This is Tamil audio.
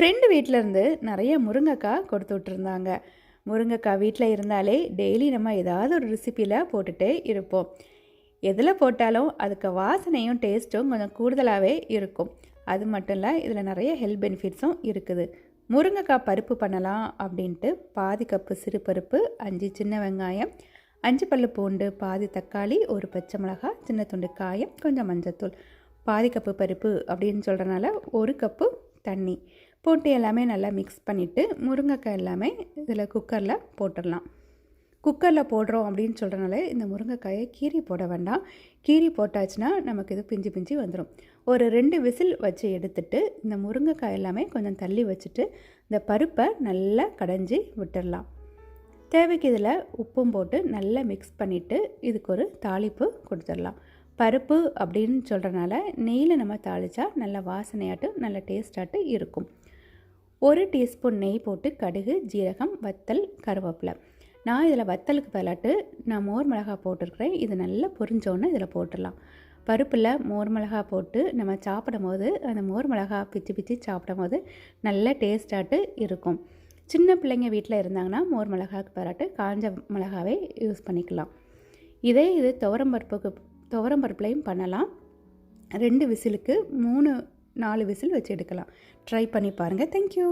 ஃப்ரெண்டு வீட்டிலேருந்து நிறைய முருங்கைக்காய் கொடுத்து விட்டுருந்தாங்க. முருங்கைக்காய் வீட்டில் இருந்தாலே டெய்லி நம்ம ஏதாவது ஒரு ரெசிப்பியில் போட்டுகிட்டே இருப்போம். எதில் போட்டாலும் அதுக்கு வாசனையும் டேஸ்ட்டும் கொஞ்சம் கூடுதலாகவே இருக்கும். அது மட்டும் இல்லை, இதில் நிறைய ஹெல்த் பெனிஃபிட்ஸும் இருக்குது. முருங்கைக்காய் பருப்பு பண்ணலாம் அப்படின்ட்டு பாதி கப்பு சிறுபருப்பு, 5 சின்ன வெங்காயம், 5 பல்லு பூண்டு, பாதி தக்காளி, ஒரு பச்சை மிளகாய், சின்ன துண்டு காயம், கொஞ்சம் மஞ்சத்தூள், பாதி கப்பு பருப்பு அப்படின்னு சொல்கிறனால 1 கப்பு தண்ணி போட்டு எல்லாமே நல்லா மிக்ஸ் பண்ணிவிட்டு முருங்கைக்காய் எல்லாமே இதில் குக்கரில் போட்டுடலாம். குக்கரில் போடுறோம் அப்படின்னு சொல்கிறனால இந்த முருங்கைக்காயை கீரி போட வேண்டாம். கீரி போட்டாச்சுன்னா நமக்கு இது பிஞ்சு பிஞ்சு வந்துடும். ஒரு 2 விசில் வச்சு எடுத்துட்டு இந்த முருங்கைக்காய் எல்லாமே கொஞ்சம் தள்ளி வச்சுட்டு இந்த பருப்பை நல்லா கடைஞ்சி விட்டுடலாம். தேவைக்கு இதில் உப்பும் போட்டு நல்லா மிக்ஸ் பண்ணிவிட்டு இதுக்கு ஒரு தாளிப்பு கொடுத்துடலாம். பருப்பு அப்படின்னு சொல்கிறனால நெய்யில் நம்ம தாளித்தா நல்ல வாசனையாட்டு நல்ல டேஸ்டாட்டு இருக்கும். 1 டீஸ்பூன் நெய் போட்டு கடுகு, ஜீரகம், வத்தல், கருவேப்பிலை. நான் இதில் வத்தலுக்கு பதிலாட்டு நான் மோர் மிளகாய் போட்டிருக்கிறேன். இது நல்லா பொரிஞ்சோன்னு இதில் போட்டுடலாம். பருப்பில் மோர் மிளகாய் போட்டு நம்ம சாப்பிடும் போது அந்த மோர் மிளகாய் பிச்சு பிச்சு சாப்பிடும் போது நல்ல டேஸ்டாட்டு இருக்கும். சின்ன பிள்ளைங்க வீட்டில் இருந்தாங்கன்னா மோர் மிளகாய்க்கு பதிலாட்டு காஞ்ச மிளகாவே யூஸ் பண்ணிக்கலாம். இது துவரம்பருப்புலையும் பண்ணலாம். 2 விசிலுக்கு 3-4 விசில் வச்சு எடுக்கலாம். ட்ரை பண்ணி பாருங்கள். தேங்க்யூ.